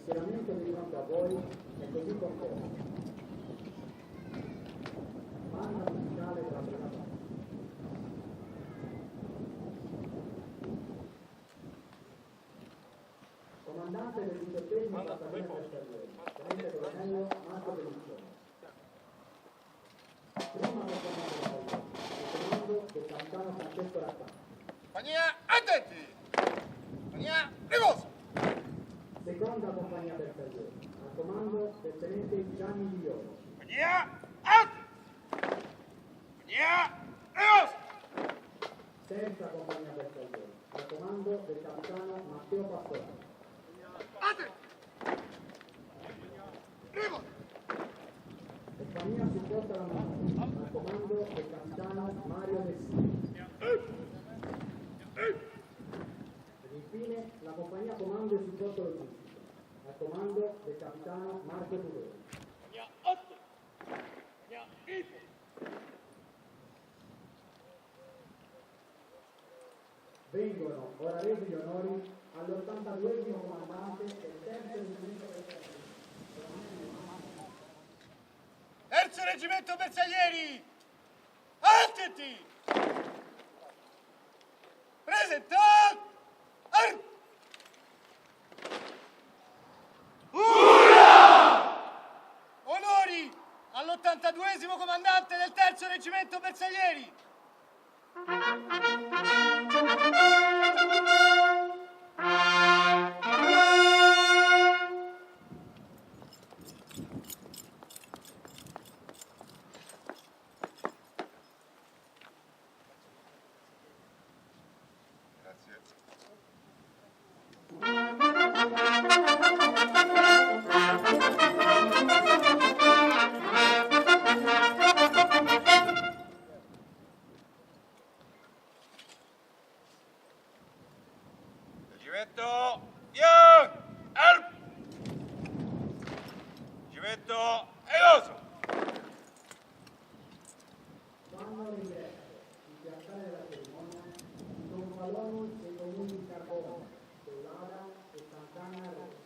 schieramento di fronte a voi è così composto. Banda musicale della brigata. Comandante del 18° battaglione bersaglieri, tenente colonnello Marco Pelliccione. Prima compagnia bersaglieri, il comando del capitano Francesco Rattani. Compagnia, attenti! Compagnia, riposo! Seconda compagnia bersaglieri, al comando del tenente Gianni Vigliolo. Compagnia, attenti! Compagnia, riposo! Terza compagnia bersaglieri, al comando del capitano Matteo Pastorale. Attenti! Riposo! Compagnia supporta la mano, al comando del capitano Mario Messina. Ed infine la compagnia comando e supporto logistico, al comando del capitano Marco Tudori. Compagnia, attenti! Compagnia, riposo! Vengono ora resi gli onori all'82° comandante del terzo reggimento bersaglieri. Terzo reggimento bersaglieri! Attenti! Presentato! Onori all'82° comandante del terzo reggimento bersaglieri! Reggimento Young! Help! Reggimento Egoso! Vanno all'ingresso, in piazzale della cerimonia, i gonfaloni dei comuni di Carbone, Collada e Sant'Anna Roma.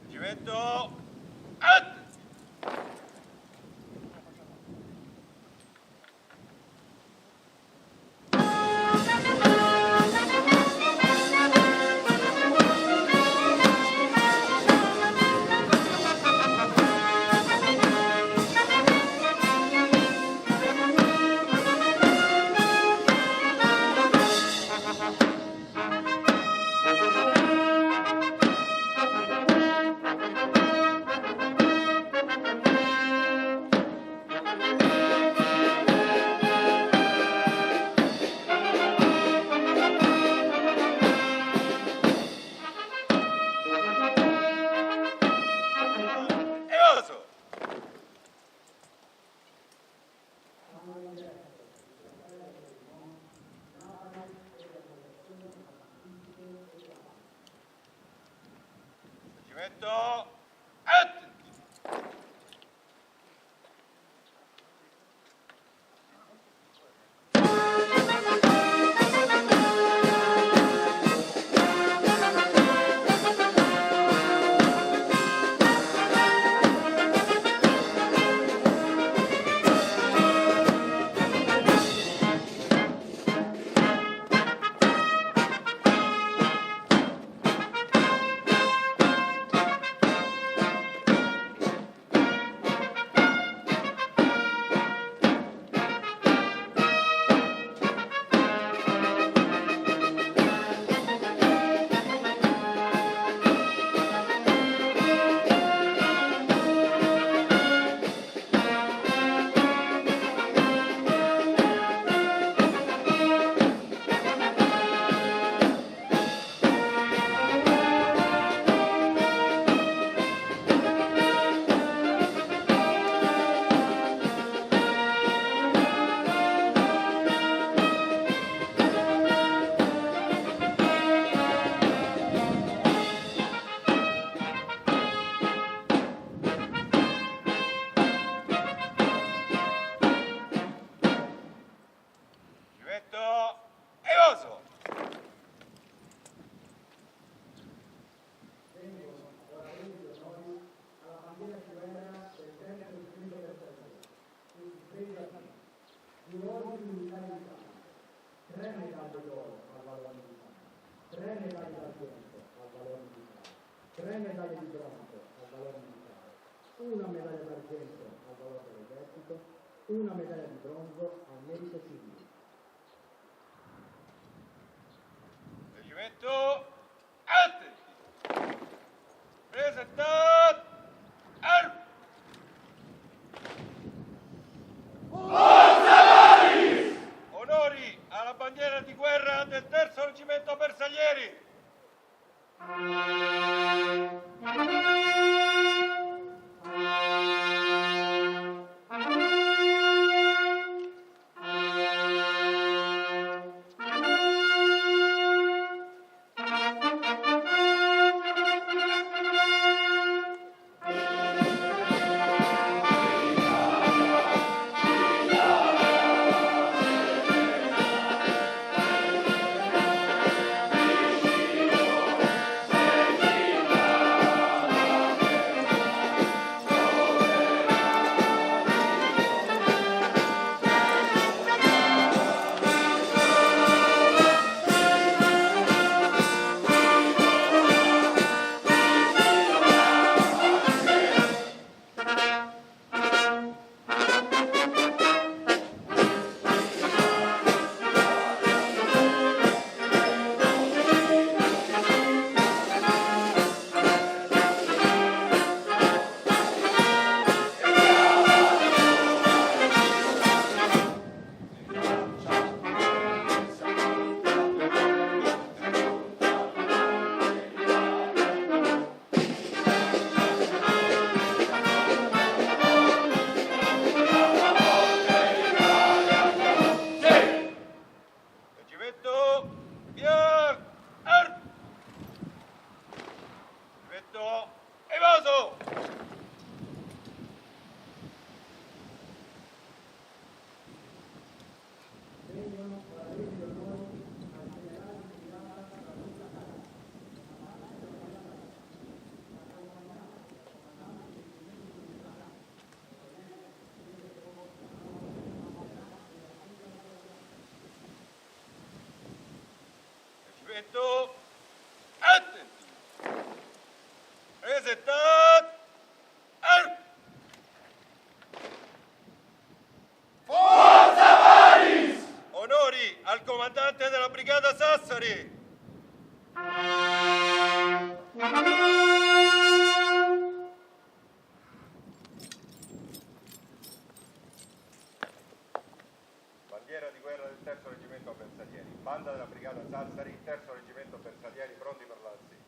Reggimento Attenti! Egoso! Reggimento Attenti! 3 medaglie d'argento al valore militare, 3 medaglie di bronzo al valore militare, 1 medaglia d'argento al valore dell'esercito, 1 medaglia di bronzo al merito civile. Reggimento, attenti! Presentat, armi! Onori alla bandiera di guerra del terzo reggimento bersaglieri! Reggimento, attenti! Presentat, armi! Forza Valis! Onori al comandante della brigata Sassari! Bandiera di guerra del terzo reggimento bersaglieri, banda della brigata Sassari, terzo reggimento bersaglieri, pronti per la rassegna.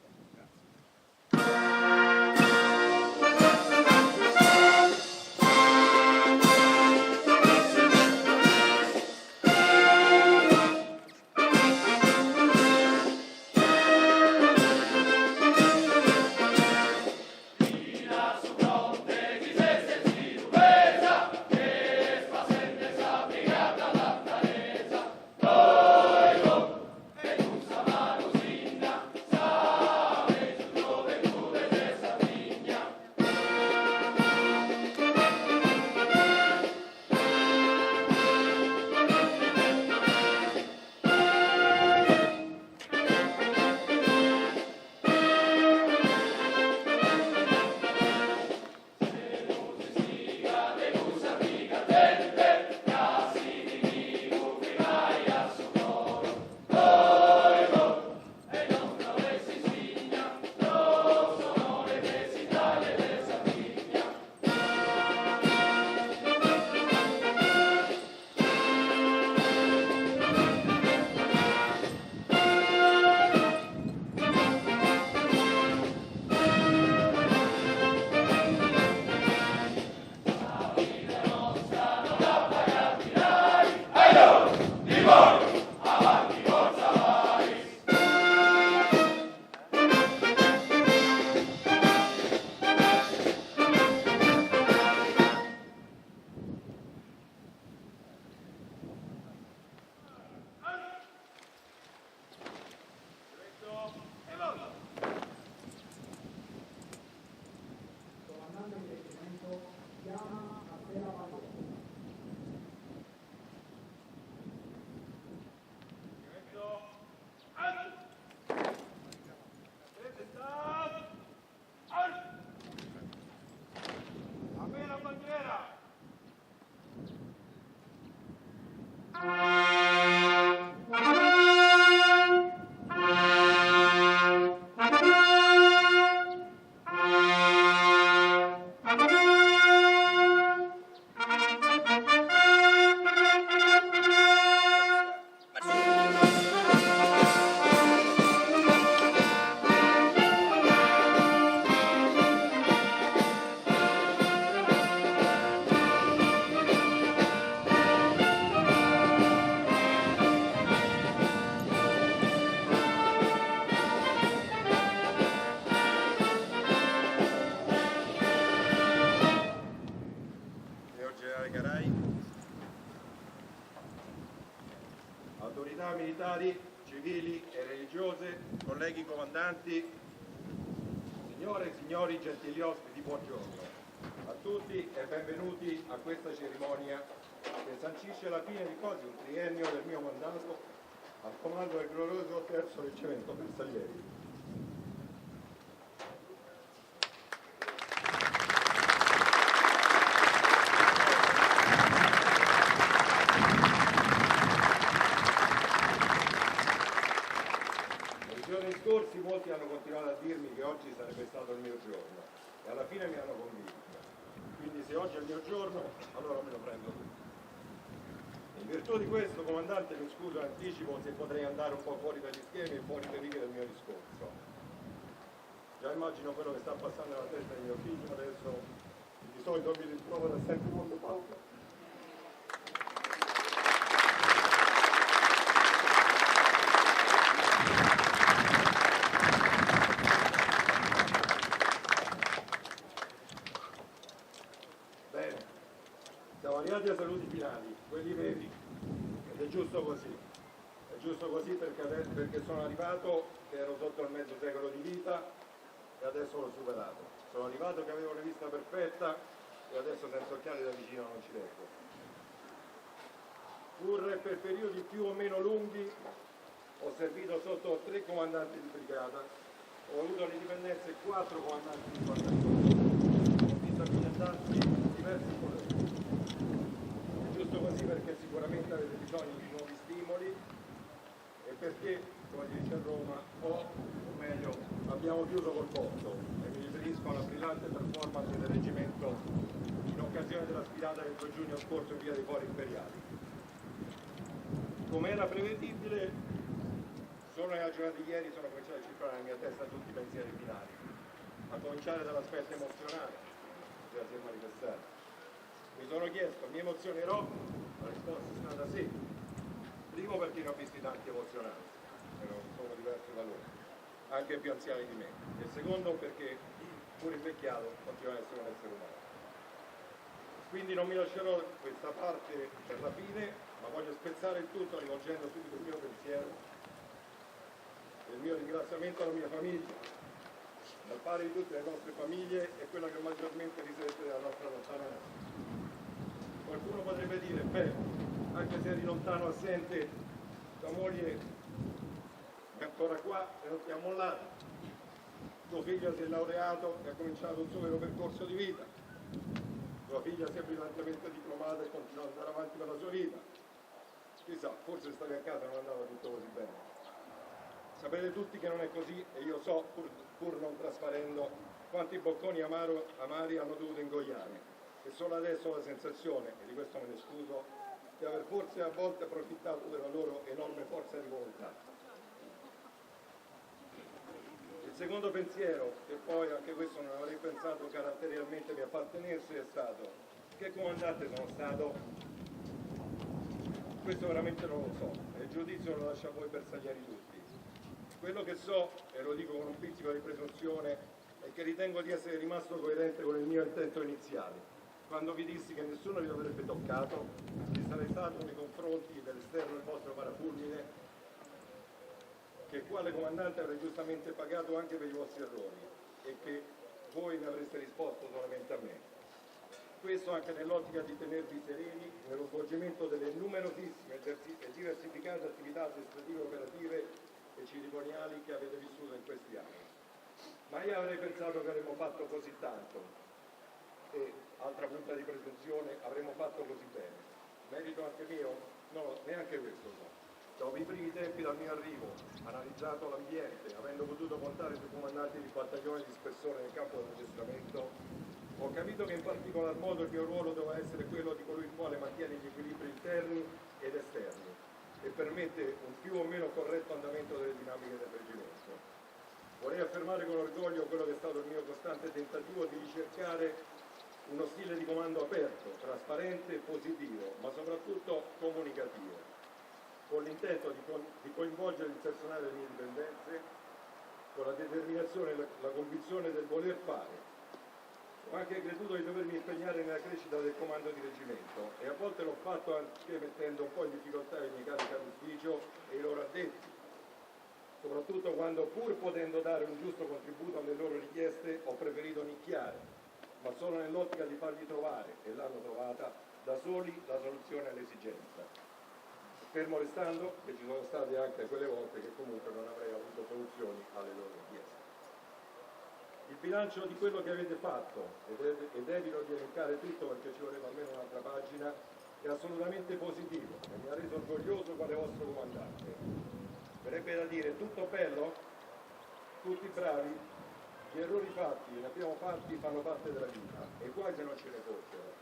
civili e religiose, colleghi comandanti, signore e signori gentili ospiti, buongiorno a tutti e benvenuti a questa cerimonia che sancisce la fine di quasi un triennio del mio mandato al comando del glorioso terzo reggimento bersaglieri. Scorsi molti hanno continuato a dirmi che oggi sarebbe stato il mio giorno e alla fine mi hanno convinto, quindi se oggi è il mio giorno allora me lo prendo tutto. In virtù di questo, comandante, mi scuso in anticipo se potrei andare un po' fuori dagli schemi e fuori le righe del mio discorso. Già immagino quello che sta passando nella testa di mio figlio adesso, di solito mi ritrovo da sempre molto paura. Arrivati ai saluti finali, quelli veri, ed è giusto così perché sono arrivato che ero sotto il mezzo secolo di vita e adesso l'ho superato. Sono arrivato che avevo una vista perfetta e adesso senza occhiali da vicino non ci leggo. Pur per periodi più o meno lunghi ho servito sotto 3 comandanti di brigata, ho avuto alle dipendenze 4 comandanti di battaglione, ho visto accidentarsi diversi colleghi. Così perché sicuramente avete bisogno di nuovi stimoli e perché, come si dice a Roma, o meglio, abbiamo chiuso col pozzo e mi riferisco alla brillante performance del reggimento in occasione della sfilata del 2 giugno scorso in via dei Fori Imperiali. Come era prevedibile, solo nella giornata di ieri sono cominciati a circolare nella mia testa tutti i pensieri finali, a cominciare dall'aspetto emozionale che si è manifestato. Mi sono chiesto, mi emozionerò? La risposta è stata sì. Primo perché ne ho visti tanti emozionati, che non sono diversi da loro, anche più anziani di me. E secondo perché, pur invecchiato, continua ad essere un essere umano. Quindi non mi lascerò questa parte per la fine, ma voglio spezzare il tutto rivolgendo subito il mio pensiero, il mio ringraziamento alla mia famiglia, dal pari di tutte le nostre famiglie e quella che maggiormente risente della nostra lontananza. Qualcuno potrebbe dire, beh, anche se eri lontano assente, tua moglie è ancora qua e non ti ha mollato. Tuo figlio si è laureato e ha cominciato un suo vero percorso di vita. Tua figlia si è brillantemente diplomata e continua ad andare avanti per la sua vita. Chissà, forse stavi a casa e non andava tutto così bene. Sapete tutti che non è così e io so, pur non trasparendo, quanti bocconi amari hanno dovuto ingoiare. E solo adesso ho la sensazione, e di questo me ne scuso, di aver forse a volte approfittato della loro enorme forza di volontà. Il secondo pensiero, che poi anche questo non avrei pensato caratterialmente mi appartenesse, è stato: che comandante sono stato? Questo veramente non lo so, e il giudizio lo lascio a voi bersaglieri tutti. Quello che so, e lo dico con un pizzico di presunzione, è che ritengo di essere rimasto coerente con il mio intento iniziale. Quando vi dissi che nessuno vi avrebbe toccato, ci sarei stato nei confronti dell'esterno del vostro parafulmine, che quale comandante avrei giustamente pagato anche per i vostri errori, e che voi mi avreste risposto solamente a me. Questo anche nell'ottica di tenervi sereni nello svolgimento delle numerosissime e diversificate attività addestrative operative e cerimoniali che avete vissuto in questi anni. Ma io avrei pensato che avremmo fatto così tanto, e, altra punta di presunzione, avremmo fatto così bene. Merito anche mio? No, neanche questo so. Dopo i primi tempi dal mio arrivo, analizzato l'ambiente, avendo potuto contare sui comandanti di battaglione di spessore nel campo dell'addestramento, ho capito che in particolar modo il mio ruolo doveva essere quello di colui il quale mantiene gli equilibri interni ed esterni e permette un più o meno corretto andamento delle dinamiche del reggimento. Vorrei affermare con orgoglio quello che è stato il mio costante tentativo di ricercare uno stile di comando aperto, trasparente e positivo, ma soprattutto comunicativo, con l'intento di coinvolgere il personale delle mie dipendenze, con la determinazione e la convinzione del voler fare. Ho anche creduto di dovermi impegnare nella crescita del comando di reggimento e a volte l'ho fatto anche mettendo un po' in difficoltà i miei cari capi ufficio e i loro addetti, soprattutto quando, pur potendo dare un giusto contributo alle loro richieste, ho preferito nicchiare, ma solo nell'ottica di fargli trovare, e l'hanno trovata, da soli la soluzione all'esigenza. Fermo restando che ci sono state anche quelle volte che comunque non avrei avuto soluzioni alle loro richieste. Il bilancio di quello che avete fatto, ed evito di elencare tutto perché ci vorrebbe almeno un'altra pagina, è assolutamente positivo e mi ha reso orgoglioso quale vostro comandante. Verrebbe da dire tutto bello, tutti bravi, gli errori fatti, ne abbiamo fatti, fanno parte della vita e guai se non ce ne fossero.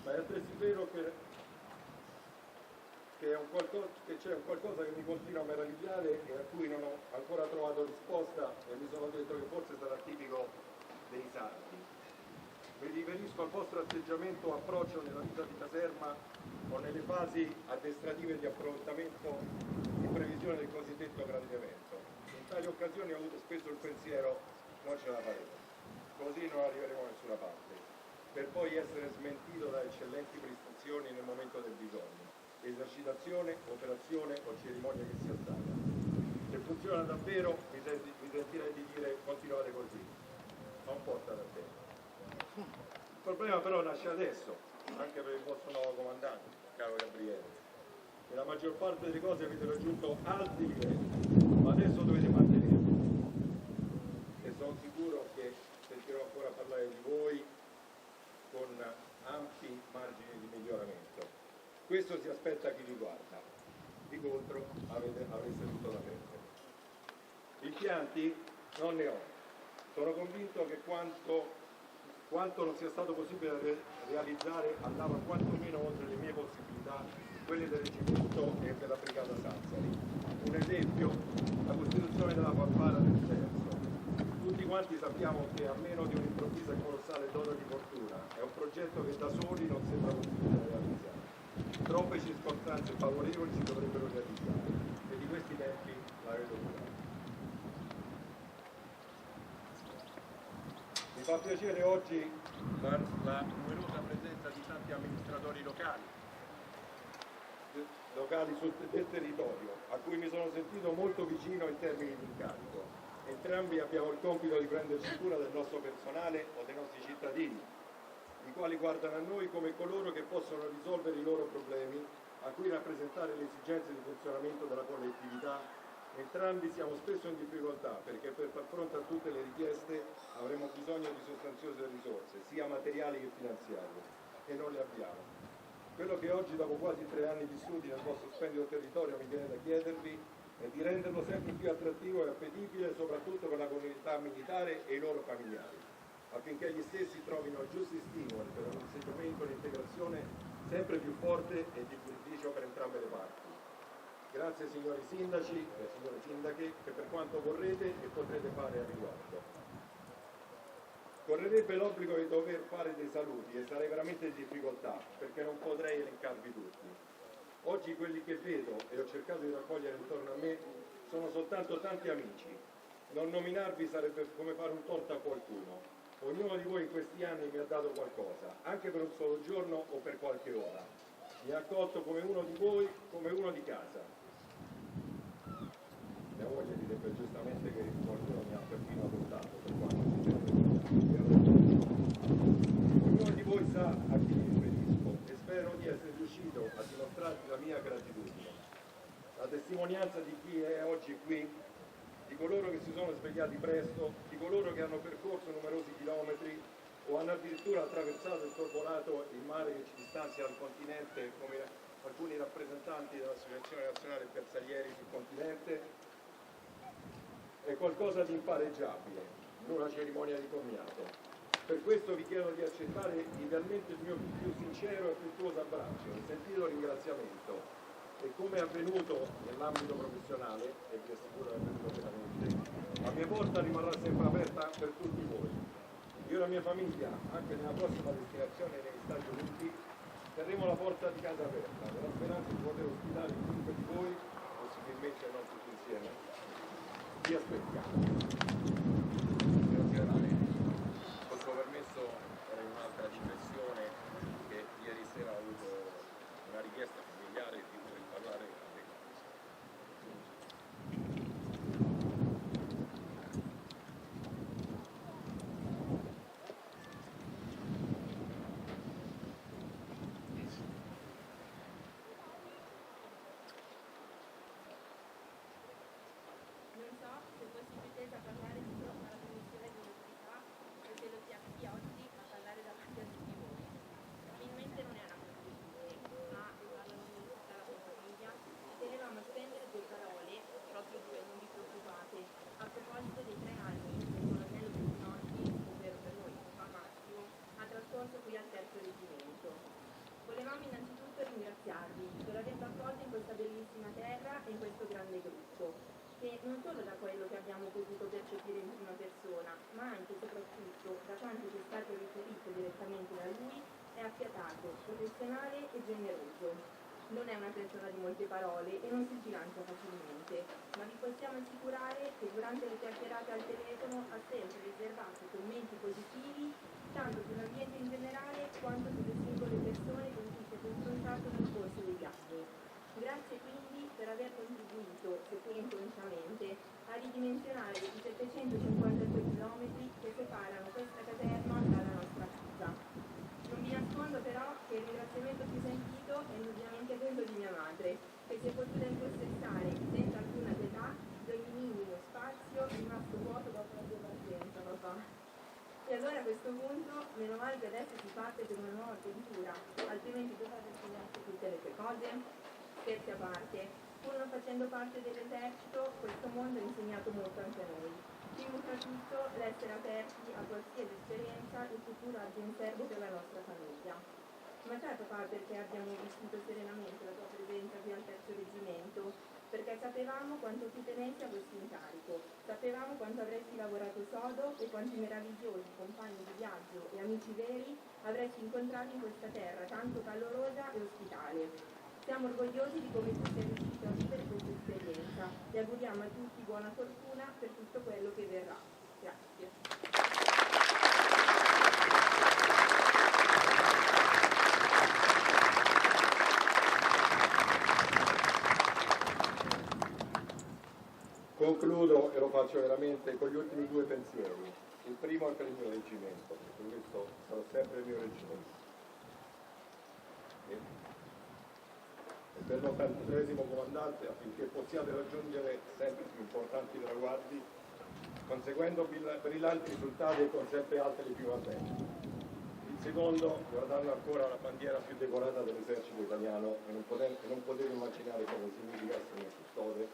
Ma è altresì vero che c'è un qualcosa che mi continua a meravigliare e a cui non ho ancora trovato risposta e mi sono detto che forse sarà tipico dei sardi. Mi riferisco al vostro atteggiamento o approccio nella vita di caserma o nelle fasi addestrative di affrontamento in previsione del cosiddetto grande evento. In tali occasioni ho avuto spesso il pensiero non ce la faremo, così non arriveremo da nessuna parte, per poi essere smentito da eccellenti prestazioni nel momento del bisogno. Esercitazione, operazione o cerimonia che sia stata. Se funziona davvero mi sentirei di dire continuate così, non porta davvero. Il problema però nasce adesso, anche per il vostro nuovo comandante, caro Gabriele, e la maggior parte delle cose avete raggiunto alti livelli, ma adesso dovete mantenerli. E sono sicuro che sentirò ancora parlare di voi con ampi margini di miglioramento. Questo si aspetta chi vi guarda, di contro avreste tutto da perdere. Impianti non ne ho. Sono convinto che quanto non sia stato possibile realizzare andava quantomeno oltre le mie possibilità, quelle del reggimento e della brigata Sassari. Un esempio, la costituzione della fanfara del terzo. Tutti quanti sappiamo che a meno di un'improvvisa e colossale dose di fortuna è un progetto che da soli non sembra possibile realizzare. Troppe circostanze favorevoli si dovrebbero realizzare e di questi tempi la vedo dura. Mi fa piacere oggi la numerosa presenza di tanti amministratori locali del territorio, a cui mi sono sentito molto vicino in termini di incarico. Entrambi abbiamo il compito di prenderci cura del nostro personale o dei nostri cittadini, i quali guardano a noi come coloro che possono risolvere i loro problemi, a cui rappresentare le esigenze di funzionamento della collettività. Entrambi siamo spesso in difficoltà perché per far fronte a tutte le richieste avremo bisogno di sostanziose risorse, sia materiali che finanziarie, e non le abbiamo. Quello che oggi, dopo quasi 3 anni vissuti nel vostro splendido territorio, mi viene da chiedervi è di renderlo sempre più attrattivo e appetibile, soprattutto per la comunità militare e i loro familiari, affinché gli stessi trovino giusti stimoli per un insediamento e un'integrazione sempre più forte e di beneficio per entrambe le parti. Grazie signori sindaci e signore sindache che per quanto vorrete e potrete fare a riguardo. Correrebbe l'obbligo di dover fare dei saluti e sarei veramente in difficoltà perché non potrei elencarvi tutti. Oggi quelli che vedo e ho cercato di raccogliere intorno a me sono soltanto tanti amici. Non nominarvi sarebbe come fare un torto a qualcuno. Ognuno di voi in questi anni mi ha dato qualcosa, anche per un solo giorno o per qualche ora. Mi ha accolto come uno di voi, come uno di casa. Mia moglie direbbe giustamente che qualcuno mi ha perfino adottato per quanto si sente. Ognuno di voi sa a chi mi riferisco e spero di essere riuscito a dimostrarvi la mia gratitudine. La testimonianza di chi è oggi qui, di coloro che si sono svegliati presto, di coloro che hanno percorso numerosi chilometri o hanno addirittura attraversato e sorvolato il mare che ci distanzia dal continente, come alcuni rappresentanti dell'Associazione Nazionale Bersaglieri sul continente, è qualcosa di impareggiabile in una cerimonia di commiato. Per questo vi chiedo di accettare idealmente il mio più sincero e affettuoso abbraccio, un sentito ringraziamento e come è avvenuto nell'ambito professionale, e vi assicuro che è avvenuto veramente, la mia porta rimarrà sempre aperta per tutti voi. Io e la mia famiglia, anche nella prossima destinazione negli Stati Uniti, terremo la porta di casa aperta, nella speranza di poter ospitare chiunque di voi, possibilmente non tutti insieme. Vi aspettiamo. Questo permesso era in un'altra dimensione che ieri sera ho avuto una richiesta familiare di poter parlare a te. da quello che abbiamo potuto percepire in prima persona, ma anche e soprattutto da quanto ci è stato riferito direttamente da lui, è affiatato, professionale e generoso. Non è una persona di molte parole e non si sbilancia facilmente, ma vi possiamo assicurare che durante le chiacchierate al telefono ha sempre riservato commenti positivi tanto sull'ambiente in generale quanto sulle singole persone con cui si è confrontato nel corso dei viaggi. Grazie quindi per aver contribuito, seppur inconsciamente, a ridimensionare i 752 km che separano questa caserma dalla nostra casa. Non vi nascondo però che il ringraziamento più sentito è indubbiamente quello di mia madre, che si è potuta impossessare senza alcuna pietà di ogni minimo spazio rimasto vuoto dopo la sua partenza, papà. E allora a questo punto, meno male che adesso si parte per una nuova avventura, altrimenti dovete insegnarsi tutte le tue cose. Scherzi a parte, pur non facendo parte dell'esercito, questo mondo ha insegnato molto anche a noi. Prima tra tutto l'essere aperti a qualsiasi esperienza il futuro abbia in serbo per la nostra famiglia. Ma certo papà, perché abbiamo vissuto serenamente la tua presenza qui al terzo reggimento, perché sapevamo quanto tu tenessi a questo incarico, sapevamo quanto avresti lavorato sodo e quanti meravigliosi compagni di viaggio e amici veri avresti incontrato in questa terra tanto calorosa e ospitale. Siamo orgogliosi di come tu sei riuscito a vivere questa esperienza e auguriamo a tutti buona fortuna per tutto quello che verrà. Grazie. Concludo e lo faccio veramente con gli ultimi due pensieri. Il primo è per il mio reggimento, per questo sarà sempre il mio reggimento. E per il 83esimo comandante, affinché possiate raggiungere sempre più importanti traguardi, conseguendo brillanti risultati e con sempre alte equipaggiamenti. Il secondo, guardando ancora la bandiera più decorata dell'esercito italiano, e non potete immaginare cosa significa essere custode,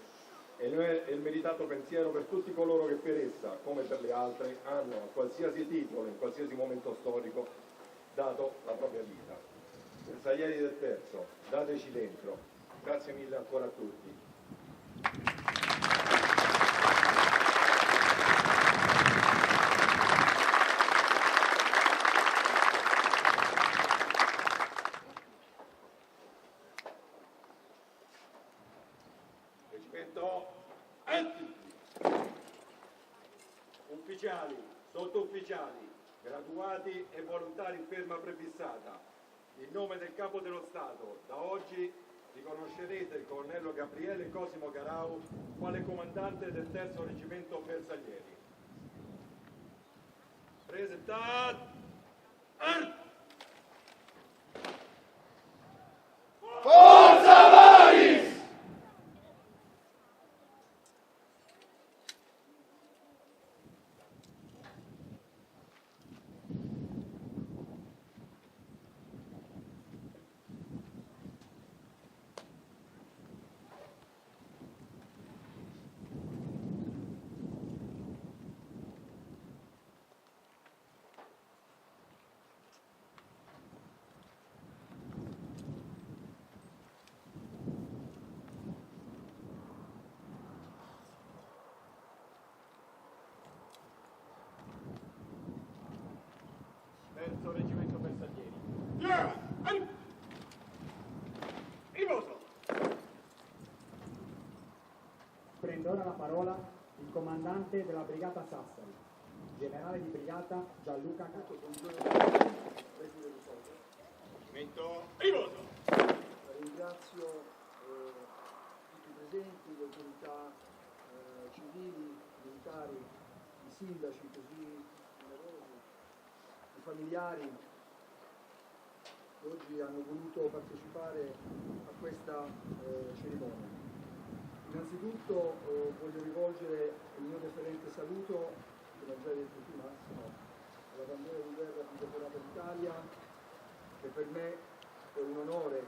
e il meritato pensiero per tutti coloro che per essa, come per le altre, hanno a qualsiasi titolo, in qualsiasi momento storico, dato la propria vita. Bersaglieri del terzo, dateci dentro. Grazie mille ancora a tutti. Ufficiali, sottufficiali, graduati e volontari in ferma prefissata, in nome del Capo dello Stato, da oggi riconoscerete il colonnello Gabriele Cosimo Garau quale comandante del terzo reggimento Bersaglieri. Presentate! Forza Varis! Terzo reggimento Bersaglieri. Prende ora la parola il comandante della brigata Sassari, generale di brigata Gianluca Cato. Reggimento Ringrazio tutti i presenti, le autorità civili, militari, i sindaci così numerosi, i familiari che oggi hanno voluto partecipare a questa cerimonia. Innanzitutto voglio rivolgere il mio deferente saluto, come già detto prima, alla bandiera di guerra più decorata d'Italia, che per me è un onore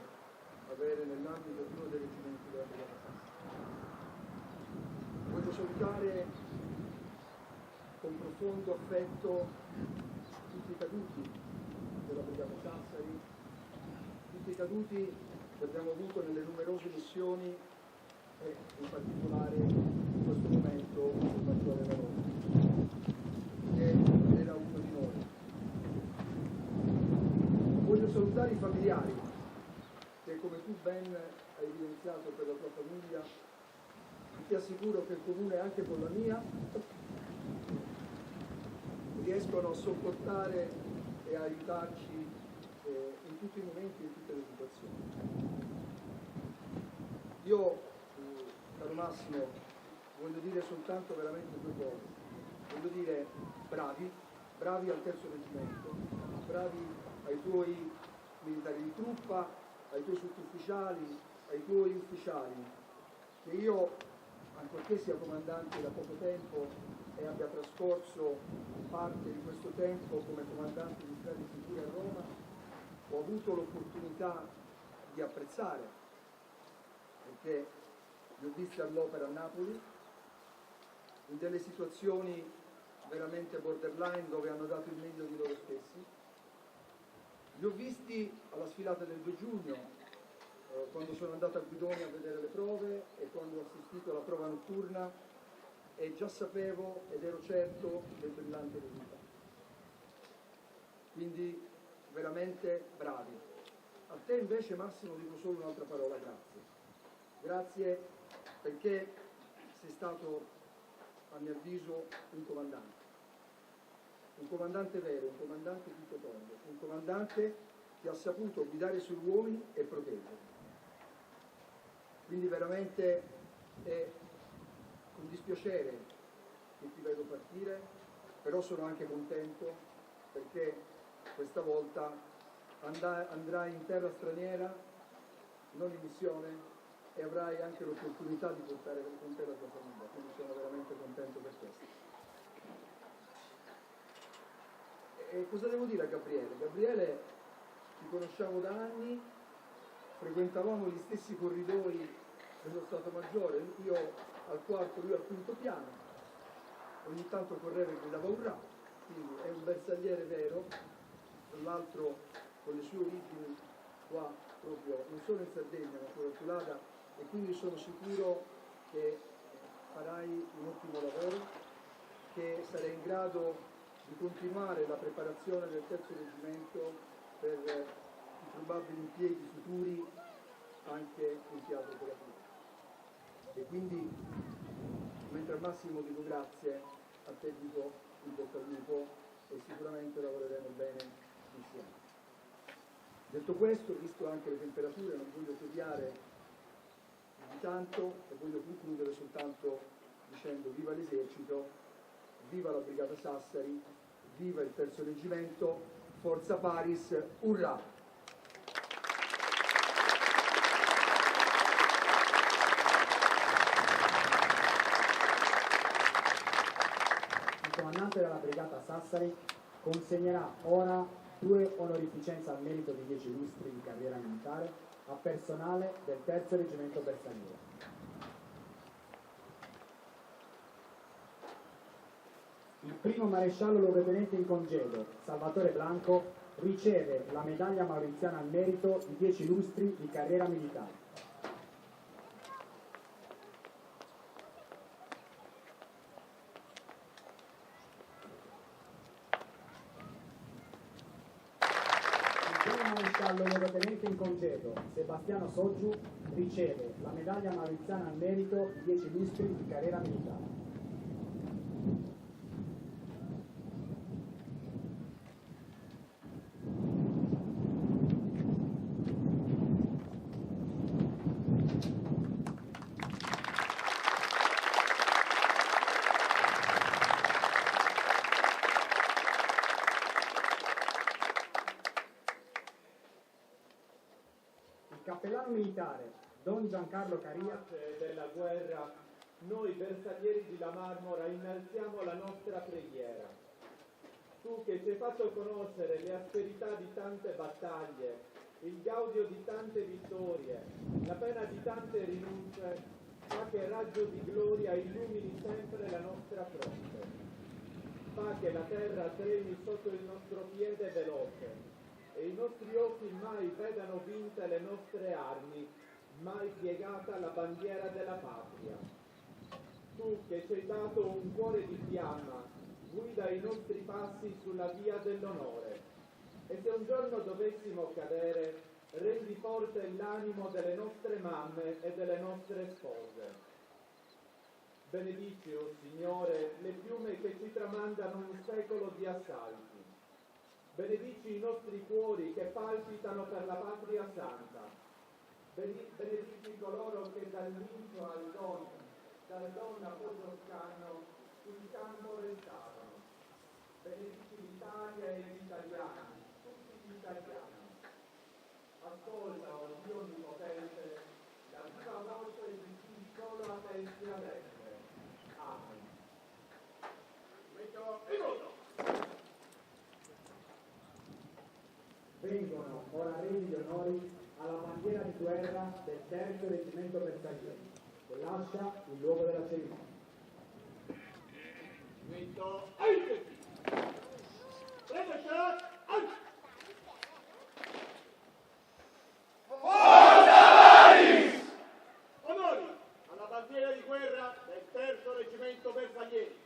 avere nell'ambito di uno dei reggimenti della Brigata Sassari. Voglio salutare con profondo affetto tutti i caduti della Brigata Sassari, tutti i caduti che abbiamo avuto nelle numerose missioni e in particolare in questo momento cari familiari, che come tu ben hai evidenziato per la tua famiglia, ti assicuro che il Comune, anche con la mia, riescono a sopportare e a aiutarci in tutti i momenti e in tutte le situazioni. Io, caro Massimo, voglio dire soltanto veramente due cose. Voglio dire bravi al terzo reggimento, bravi ai tuoi militari di truppa, ai tuoi sottufficiali, ai tuoi ufficiali, che io, ancorché sia comandante da poco tempo e abbia trascorso parte di questo tempo come comandante di strade sicure a Roma, ho avuto l'opportunità di apprezzare, perché li ho visti all'opera a Napoli, in delle situazioni veramente borderline dove hanno dato il meglio di loro stessi. Li ho visti alla sfilata del 2 giugno, quando sono andato a Guidonia a vedere le prove e quando ho assistito alla prova notturna, e già sapevo ed ero certo del brillante risultato. Quindi veramente bravi. A te invece, Massimo, dico solo un'altra parola: grazie. Grazie perché sei stato, a mio avviso, un comandante vero, un comandante tutto tondo, un comandante che ha saputo guidare i suoi uomini e proteggerli. Quindi veramente è con dispiacere che ti vedo partire, però sono anche contento perché questa volta andrai in terra straniera, non in missione, e avrai anche l'opportunità di portare con te la tua famiglia, quindi sono veramente contento per questo. E cosa devo dire a Gabriele? Gabriele, ti conosciamo da anni, frequentavamo gli stessi corridoi dello Stato Maggiore, io al quarto, lui al quinto piano, ogni tanto correva e gridava urrà, quindi è un bersagliere vero, tra l'altro con le sue origini qua proprio, non solo in Sardegna ma pure a Tulada, e quindi sono sicuro che farai un ottimo lavoro, che sarai in grado di continuare la preparazione del terzo reggimento per i probabili impieghi futuri anche in teatro operativo. E quindi, mentre al Massimo dico grazie, a te dico in bocca al lupo e sicuramente lavoreremo bene insieme. Detto questo, visto anche le temperature, non voglio tediare di tanto e voglio concludere soltanto dicendo viva l'esercito, viva la Brigata Sassari, viva il terzo reggimento, forza Paris, urrà! Il comandante della Brigata Sassari consegnerà ora 2 onorificenze al merito di 10 lustri di carriera militare a personale del terzo reggimento bersagliere. Il primo maresciallo luogotenente in congedo, Salvatore Blanco, riceve la medaglia mauriziana al merito di 10 lustri di carriera militare. Maresciallo luogotenente in congedo, Sebastiano Soggiu, riceve la medaglia mauriziana al merito di 10 lustri di carriera militare. Cappellano militare Don Giancarlo Caria della guerra, noi bersaglieri di La Marmora innalziamo la nostra preghiera. Tu che ci hai fatto conoscere le asperità di tante battaglie, il gaudio di tante vittorie, la pena di tante rinunce, fa che raggio di gloria illumini sempre la nostra fronte. Fa che la terra tremi sotto il nostro piede veloce e i nostri occhi mai vedano vinte le nostre armi, mai piegata la bandiera della patria. Tu che ci hai dato un cuore di fiamma, guida i nostri passi sulla via dell'onore E se un giorno dovessimo cadere, rendi forte l'animo delle nostre mamme e delle nostre spose. Benedici, o Signore, le piume che ci tramandano un secolo di assalti. Benedici i nostri cuori che palpitano per la patria santa. Benedici coloro che dal Mincio al Don, dal Don a Toscano, sul campo restarono. Benedici l'Italia e gli italiani, tutti gli italiani. Ascolta, o Dio onnipotente, la viva voce di chi solo a te sia detto. Amen. Vengono ora resi gli onori alla bandiera di guerra del terzo reggimento bersaglieri, che lascia il luogo della cerimonia. Onori alla bandiera di guerra del terzo reggimento bersaglieri.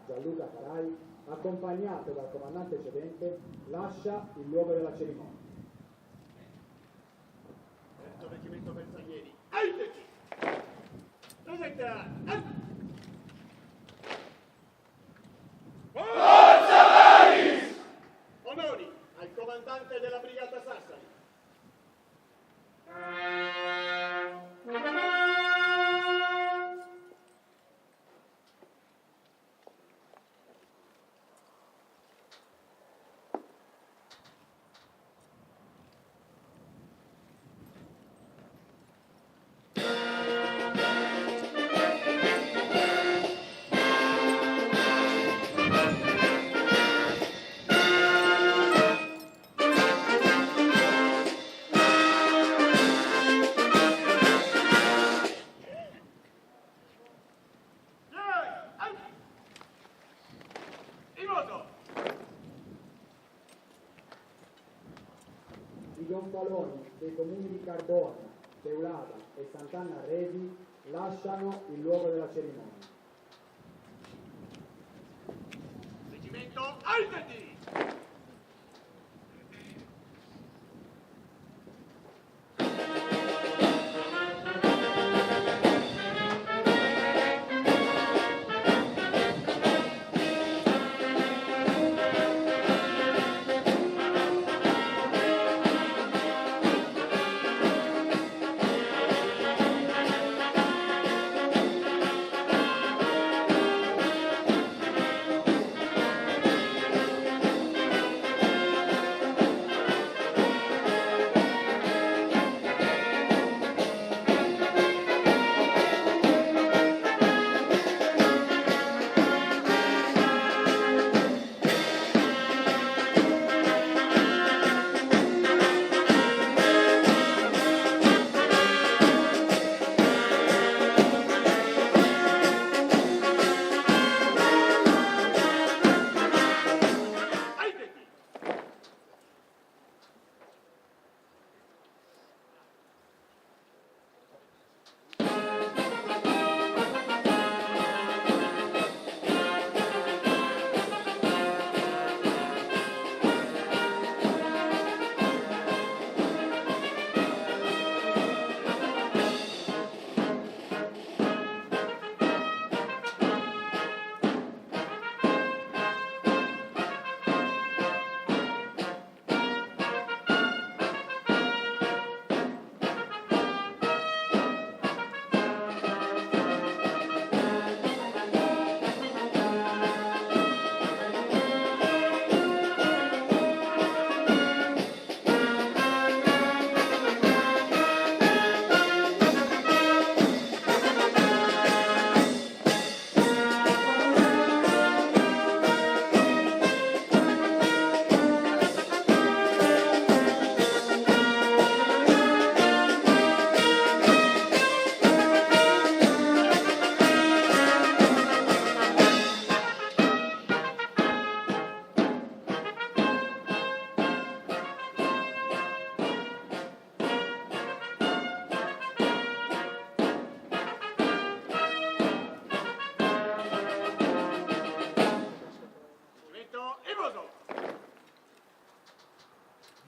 Gianluca Carai, accompagnato dal comandante cedente, lascia il luogo della cerimonia. Terzo reggimento bersaglieri, alteci! Presenta! Forza Maris! Onori al comandante della brigata Sassari. I gonfaloni dei comuni di Cardona, Teulada e Sant'Anna Resi lasciano il luogo della cerimonia. Reggimento alteti!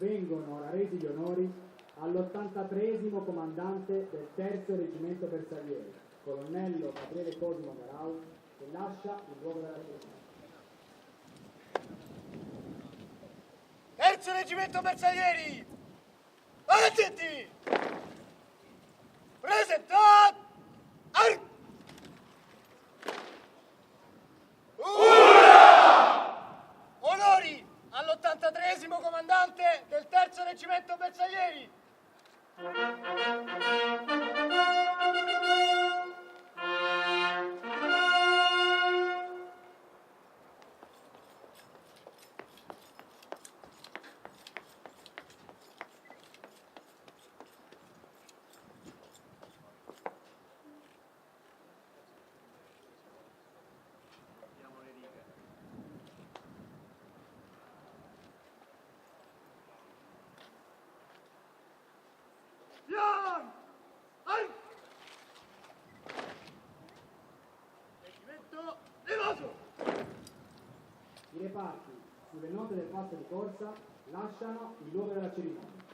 vengono ora resi gli onori all'83esimo comandante del terzo reggimento bersaglieri, colonnello Gabriele Cosimo Garau, che lascia il luogo della cerimonia. Terzo reggimento bersaglieri! Avanti! Presentat! Onori all'83esimo comandante del terzo reggimento bersaglieri! Reggimento levato! I reparti, sulle note del passo di corsa, lasciano il luogo della cerimonia.